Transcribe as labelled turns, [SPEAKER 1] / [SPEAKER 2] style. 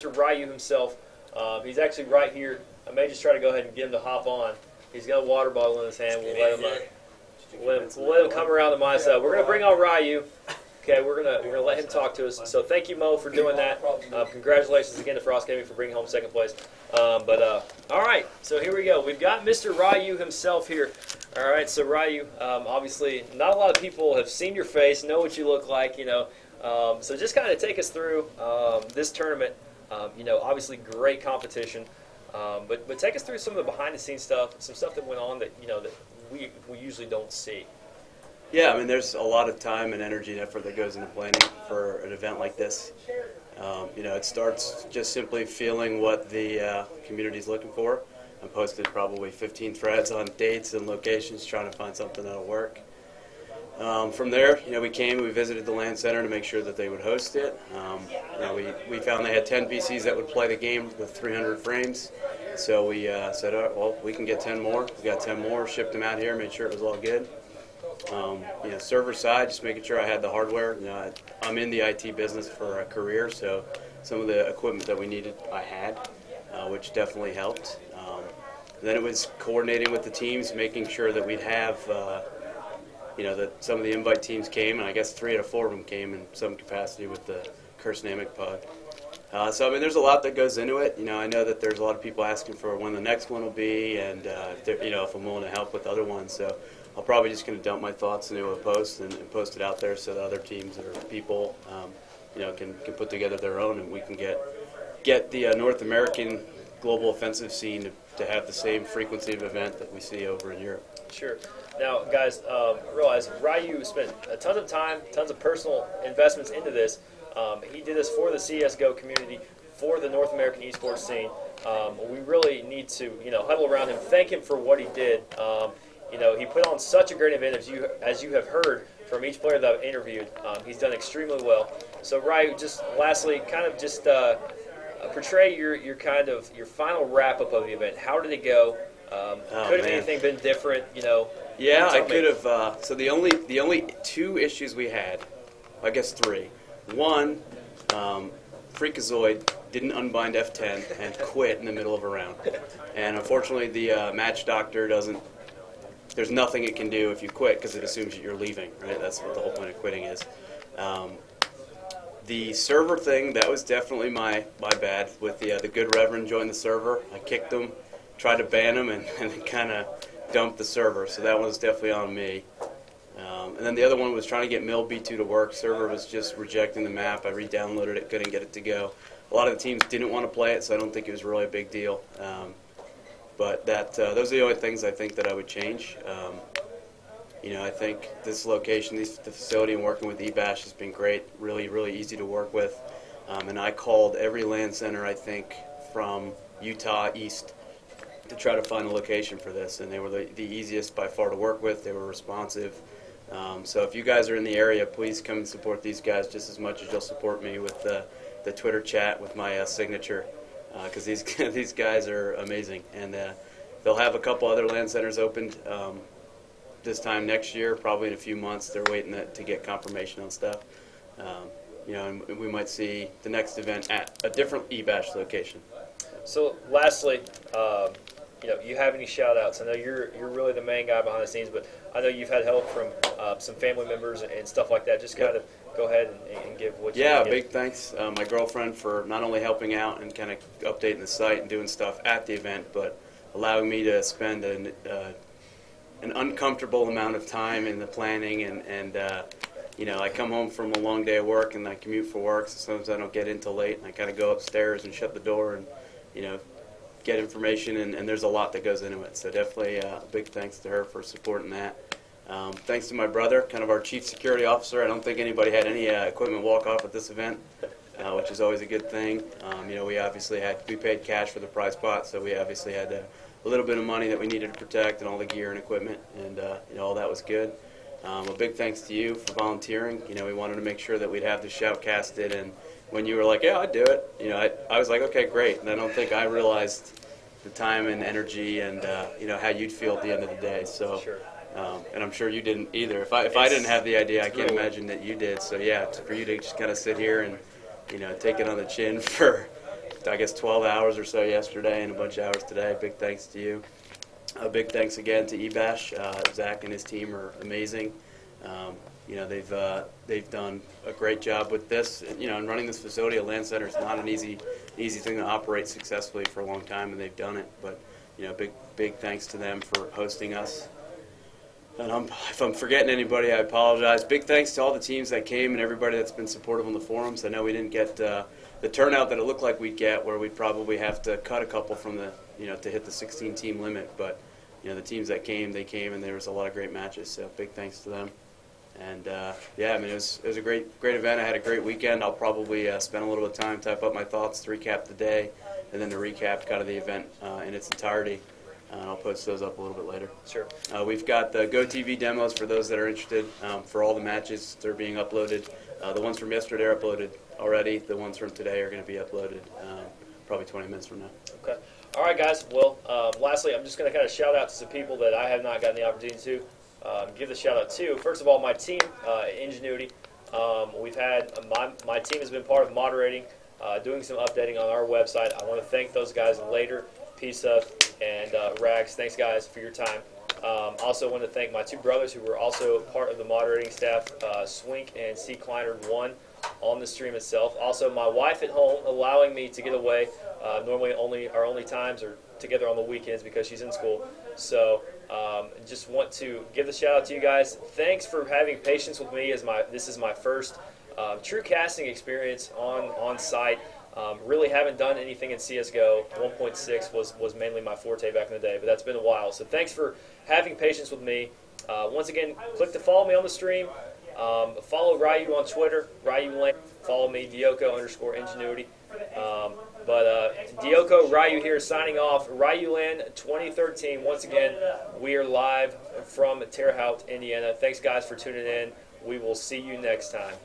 [SPEAKER 1] Ryu himself. He's actually right here. I may just try to go ahead and get him to hop on. He's got a water bottle in his hand. We'll let him come around to my side. We're going to bring on Ryu. Okay, we're gonna let him talk to us. So thank you, Mo, for doing that. Congratulations again to Frost Gaming for bringing home second place. All right, so here we go. We've got Mr. Ryu himself here. All right, so Ryu, obviously not a lot of people have seen your face, know what you look like, you know. So just kind of take us through this tournament. You know, obviously great competition, but take us through some of the behind-the-scenes stuff, some stuff that went on that that we usually don't see.
[SPEAKER 2] Yeah, I mean, there's a lot of time and energy and effort that goes into planning for an event like this. You know, it starts just simply feeling what the community's looking for. I posted probably 15 threads on dates and locations trying to find something that'll work. From there, you know, we visited the LAN center to make sure that they would host it. You know, we found they had 10 PCs that would play the game with 300 frames. So we said, all right, well, we can get 10 more. We got 10 more, shipped them out here, made sure it was all good. You know, server side, just making sure I had the hardware. You know, I'm in the IT business for a career, so some of the equipment that we needed, I had, which definitely helped. Then it was coordinating with the teams, making sure that we'd have, you know, that some of the invite teams came, and I guess 3 out of 4 of them came in some capacity with the Kursnamic pod. So, I mean, there's a lot that goes into it. You know, I know that there's a lot of people asking for when the next one will be and, you know, if I'm willing to help with other ones. So I'm probably just going to dump my thoughts into a post and post it out there so that other teams or people, you know, can put together their own, and we can get the North American global offensive scene to have the same frequency of event that we see over in Europe.
[SPEAKER 1] Sure. Now, guys, realize Ryu spent a ton of time, tons of personal investments into this. He did this for the CSGO community, for the North American esports scene. We really need to, you know, huddle around him, thank him for what he did. You know, he put on such a great event, as you have heard from each player that I've interviewed. He's done extremely well. So, Ryu, just lastly, kind of just portray your final wrap-up of the event. How did it go? Could have anything been different, you know?
[SPEAKER 2] Yeah, I could have. So the only 2 issues we had, I guess 3. One, Freakazoid didn't unbind F10 and quit in the middle of a round. And unfortunately, the match doctor doesn't. There's nothing it can do if you quit because it assumes that you're leaving, right? That's what the whole point of quitting is. The server thing, that was definitely my bad. With the good Reverend joined the server, I kicked him, tried to ban him, and kind of dumped the server. So that one was definitely on me. And then the other one was trying to get Mill B2 to work. Server was just rejecting the map. I re-downloaded it, couldn't get it to go. A lot of the teams didn't want to play it, so I don't think it was really a big deal. But those are the only things I think that I would change. You know, I think this location, the facility, and working with eBash has been great. Really, really easy to work with. And I called every LAN center, I think, from Utah east to try to find a location for this, and they were the easiest by far to work with. They were responsive. So if you guys are in the area, please come and support these guys just as much as you'll support me with the Twitter chat with my signature, because these guys are amazing, and they'll have a couple other LAN centers opened this time next year, probably in a few months. They're waiting to get confirmation on stuff. You know, and we might see the next event at a different eBash location.
[SPEAKER 1] So lastly, you know, you have any shout-outs? I know you're really the main guy behind the scenes, but I know you've had help from some family members and stuff like that. Just kind of go ahead and give what you
[SPEAKER 2] Yeah,
[SPEAKER 1] can.
[SPEAKER 2] big thanks. My girlfriend for not only helping out and kind of updating the site and doing stuff at the event, but allowing me to spend an uncomfortable amount of time in the planning and you know, I come home from a long day of work and I commute for work, so sometimes I don't get in till late, and I kind of go upstairs and shut the door and, you know, get information, and there's a lot that goes into it. So definitely a big thanks to her for supporting that. Thanks to my brother, kind of our chief security officer. I don't think anybody had any equipment walk off at this event, which is always a good thing. You know, we paid cash for the prize pot, so we obviously had a little bit of money that we needed to protect and all the gear and equipment, and you know, all that was good. A big thanks to you for volunteering. You know, we wanted to make sure that we'd have the shout casted, and when you were like, yeah, I'd do it, you know, I was like, okay, great. And I don't think I realized the time and energy and you know, how you'd feel at the end of the day. So,
[SPEAKER 1] Sure.
[SPEAKER 2] And I'm sure you didn't either. If I didn't have the idea, I can't imagine that you did. So yeah, for you to just kind of sit here and, you know, take it on the chin for I guess 12 hours or so yesterday and a bunch of hours today. Big thanks to you. Big thanks again to eBash. Zach and his team are amazing. You know, they've done a great job with this. You know, and running this facility at LAN Center is not an easy thing to operate successfully for a long time, and they've done it. But you know, big thanks to them for hosting us. And if I'm forgetting anybody, I apologize. Big thanks to all the teams that came and everybody that's been supportive on the forums. I know we didn't get the turnout that it looked like we'd get, where we'd probably have to cut a couple from the, you know, to hit the 16-team limit. But you know, the teams that came, they came, and there was a lot of great matches. So big thanks to them. And yeah, I mean, it was a great event. I had a great weekend. I'll probably spend a little bit of time, type up my thoughts, to recap the day, and then to recap kind of the event in its entirety. And I'll post those up a little bit later.
[SPEAKER 1] Sure.
[SPEAKER 2] We've got the GoTV demos for those that are interested. For all the matches, they're being uploaded. The ones from yesterday are uploaded already. The ones from today are going to be uploaded probably 20 minutes from now.
[SPEAKER 1] Okay. All right, guys. Well, lastly, I'm just going to kind of shout out to some people that I have not gotten the opportunity to give the shout out to. First of all, my team, Ingenuity. We've had my team has been part of moderating, doing some updating on our website. I want to thank those guys later. Pisa and Rags, thanks guys for your time. Also want to thank my two brothers who were also part of the moderating staff, Swink and C. Clinard 1 on the stream itself. Also my wife at home allowing me to get away. Normally our only times are together on the weekends because she's in school. So just want to give the shout out to you guys. Thanks for having patience with me as this is my first true casting experience on site. Really haven't done anything in CSGO. 1.6 was mainly my forte back in the day, but that's been a while. So thanks for having patience with me. Once again, click to follow me on the stream. Follow Ryu on Twitter, RyuLAN. Follow me, dioko_ingenuity. Dioko, Ryu here signing off. RyuLAN 2013. Once again, we are live from Terre Haute, Indiana. Thanks guys for tuning in. We will see you next time.